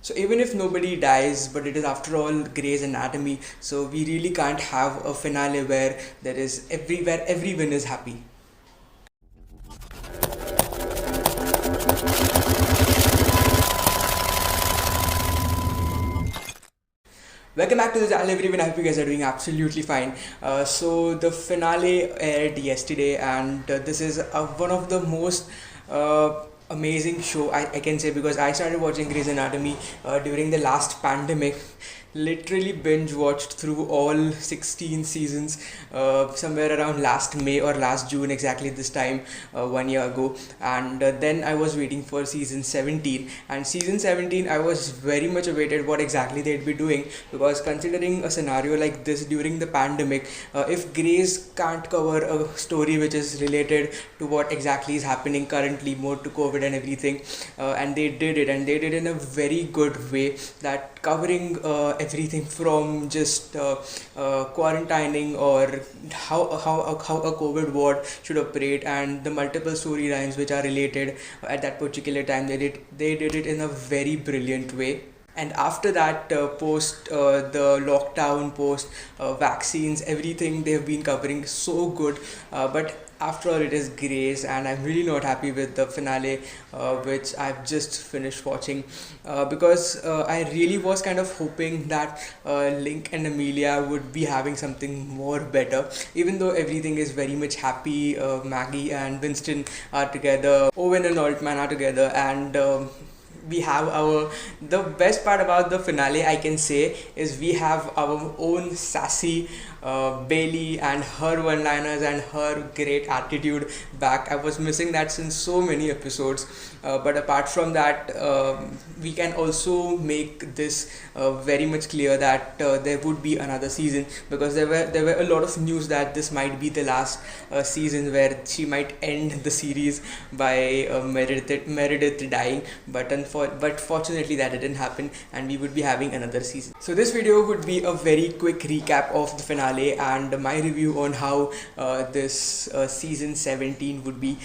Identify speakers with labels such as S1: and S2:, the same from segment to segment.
S1: So even if nobody dies, but it is after all Grey's Anatomy, so we really can't have a finale where everyone is happy. Welcome back to the channel, everyone. I hope you guys are doing absolutely fine. So the finale aired yesterday, and this is one of the most amazing show I can say, because I started watching Grey's Anatomy during the last pandemic. Literally binge watched through all 16 seasons somewhere around last May or last June, exactly this time 1 year ago. And then I was waiting for season 17, and season 17 I was very much awaited what exactly they'd be doing, because considering a scenario like this during the pandemic, if Grey's can't cover a story which is related to what exactly is happening currently, more to COVID and everything, and they did it, and they did it in a very good way, that covering everything from just quarantining, or how a COVID ward should operate, and the multiple storylines which are related at that particular time. They did it in a very brilliant way. And after that, post the lockdown, post vaccines, everything they've been covering so good. But after all, it is Grace, and I'm really not happy with the finale, which I've just finished watching, because I really was kind of hoping that Link and Amelia would be having something more better. Even though everything is very much happy, Maggie and Winston are together, Owen and Altman are together, and we have our the best part about the finale, I can say, is we have our own sassy Bailey, and her one liners and her great attitude back. I was missing that since so many episodes, but apart from that, we can also make this very much clear that there would be another season, because there were a lot of news that this might be the last season, where she might end the series by Meredith dying, but fortunately that didn't happen, and we would be having another season. So this video would be a very quick recap of the finale and my review on how this season 17 would be.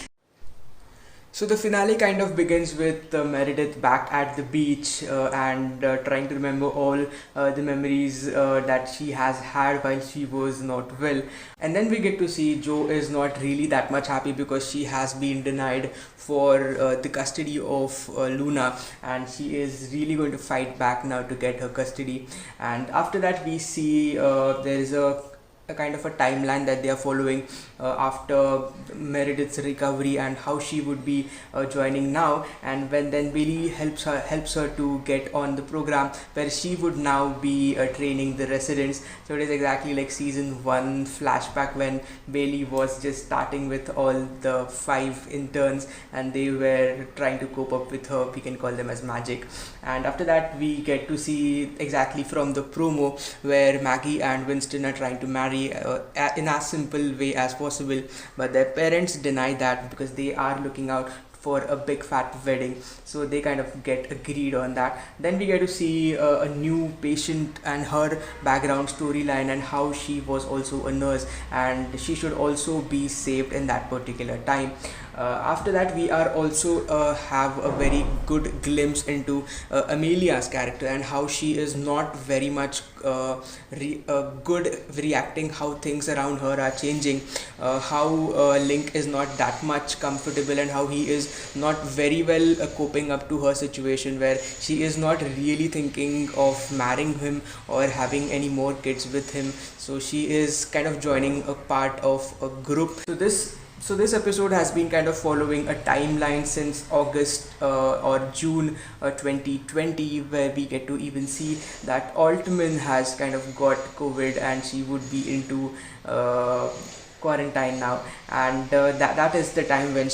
S1: So the finale kind of begins with Meredith back at the beach, and trying to remember all the memories that she has had while she was not well. And then we get to see Jo is not really that much happy, because she has been denied for the custody of Luna, and she is really going to fight back now to get her custody. And after that, we see there is a kind of a timeline that they are following after Meredith's recovery, and how she would be joining now, and when then Billy helps her to get on the program, where she would now be training the residents. So it is exactly like season 1 flashback, when Bailey was just starting with all the 5 interns, and they were trying to cope up with her, we can call them as magic. And after that, we get to see exactly from the promo, where Maggie and Winston are trying to marry in as simple way as possible, but their parents deny that, because they are looking out for a big fat wedding, so they kind of get agreed on that. Then we get to see a new patient and her background storyline, and how she was also a nurse, and she should also be saved in that particular time. After that, we are also have a very good glimpse into Amelia's character, and how she is not very much good reacting how things around her are changing, how Link is not that much comfortable, and how he is not very well coping up to her situation, where she is not really thinking of marrying him or having any more kids with him. So she is kind of joining a part of a group. So this episode has been kind of following a timeline since August or June 2020, where we get to even see that Altman has kind of got COVID, and she would be into quarantine now, and that is the time when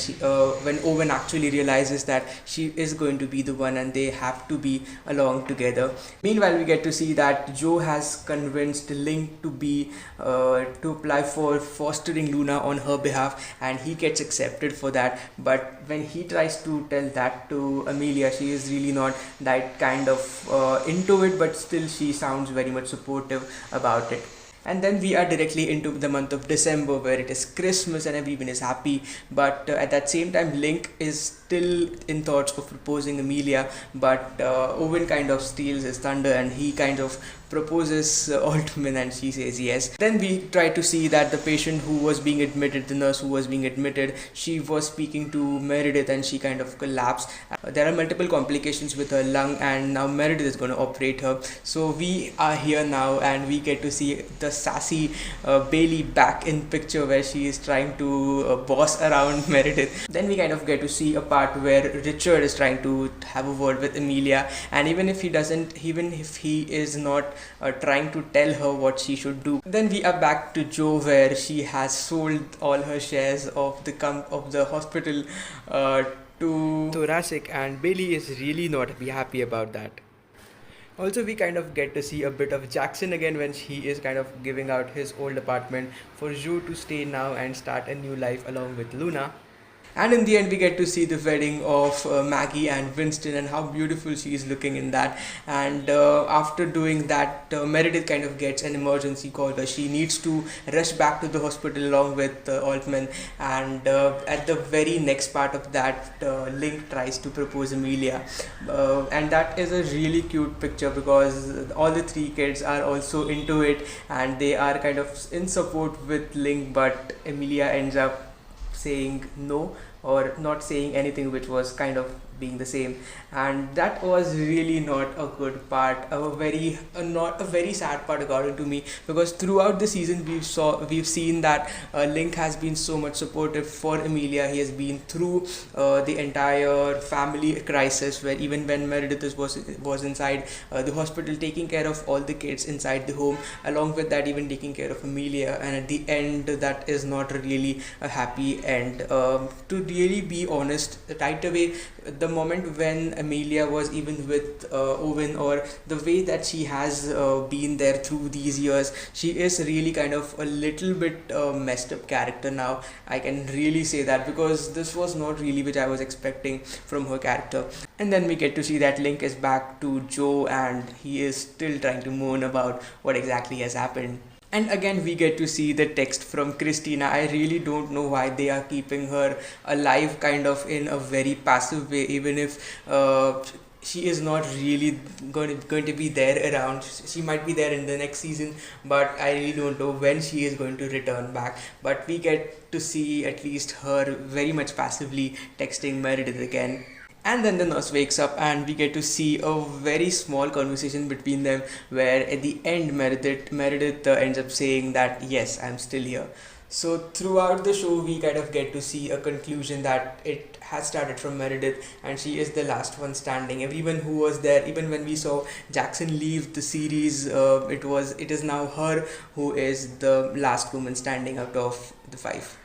S1: when Owen actually realizes that she is going to be the one, and they have to be along together. Meanwhile, we get to see that Jo has convinced Link to be to apply for fostering Luna on her behalf, and he gets accepted for that. But when he tries to tell that to Amelia, she is really not that kind of into it, but still she sounds very much supportive about it. And then we are directly into the month of December, where it is Christmas and everyone is happy. But at that same time, Link is still in thoughts of proposing Amelia, but Owen kind of steals his thunder and he kind of proposes Altman, and she says yes. Then we try to see that the patient who was being admitted, the nurse who was being admitted, she was speaking to Meredith and she kind of collapsed. There are multiple complications with her lung, and now Meredith is going to operate her. So we are here now and we get to see the sassy Bailey back in picture, where she is trying to boss around Meredith. Then we kind of get to see a part where Richard is trying to have a word with Amelia, and even if he is not trying to tell her what she should do. Then we are back to Jo, where she has sold all her shares of the hospital to Thoracic, and Bailey is really not happy about that. Also, we kind of get to see a bit of Jackson again when he is kind of giving out his old apartment for Jo to stay now and start a new life along with Luna. And in the end, we get to see the wedding of Maggie and Winston and how beautiful she is looking in that. And after doing that, Meredith kind of gets an emergency call where she needs to rush back to the hospital along with Altman. And at the very next part of that, Link tries to propose Amelia. And that is a really cute picture because all the three kids are also into it and they are kind of in support with Link, but Amelia ends up saying no or not saying anything, which was kind of being the same, and that was really not a good part, not a very sad part according to me, because throughout the season we've seen that Link has been so much supportive for Amelia. He has been through the entire family crisis, where even when Meredith was inside the hospital taking care of all the kids inside the home, along with that even taking care of Amelia, and at the end that is not really a happy end. To really be honest, right away, the moment when Amelia was even with Owen, or the way that she has been there through these years, she is really kind of a little bit messed up character now. I can really say that, because this was not really which I was expecting from her character. And then we get to see that Link is back to Jo and he is still trying to moan about what exactly has happened. And again, we get to see the text from Christina. I really don't know why they are keeping her alive kind of in a very passive way, even if she is not really going to be there around. She might be there in the next season, but I really don't know when she is going to return back. But we get to see at least her very much passively texting Meredith again. And then the nurse wakes up and we get to see a very small conversation between them, where at the end Meredith ends up saying that yes, I'm still here. So throughout the show we kind of get to see a conclusion that it has started from Meredith and she is the last one standing. Everyone who was there, even when we saw Jackson leave the series, it is now her who is the last woman standing out of the five.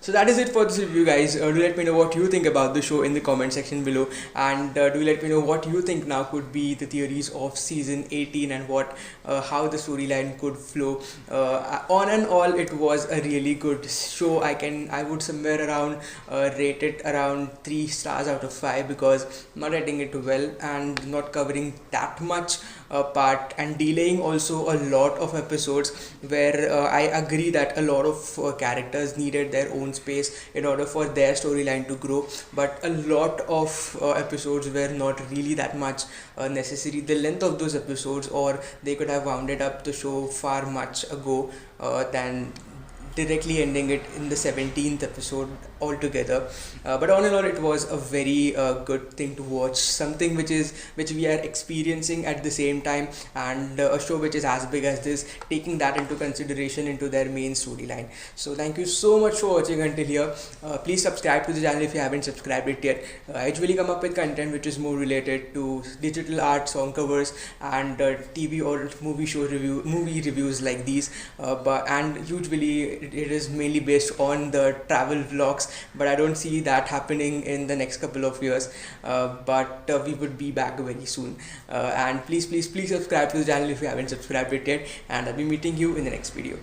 S1: So that is it for this review, guys. Do let me know what you think about the show in the comment section below, and do let me know what you think now could be the theories of season 18 and how the storyline could flow. On and all, it was a really good show. I would somewhere around rate it around 3 stars out of 5, because not writing it well and not covering that much part, and delaying also a lot of episodes, where I agree that a lot of characters needed their own space in order for their storyline to grow, but a lot of episodes were not really that much necessary. The length of those episodes, or they could have wounded up the show far much ago than directly ending it in the 17th episode altogether. But all in all, it was a very good thing to watch, something which we are experiencing at the same time, and a show which is as big as this, taking that into consideration into their main storyline. So thank you so much for watching until here. Please subscribe to the channel if you haven't subscribed it yet. I usually come up with content which is more related to digital art, song covers, and TV or movie reviews like these, and usually it is mainly based on the travel vlogs, but I don't see that happening in the next couple of years, but we would be back very soon, and please subscribe to the channel if you haven't subscribed it yet, and I'll be meeting you in the next video.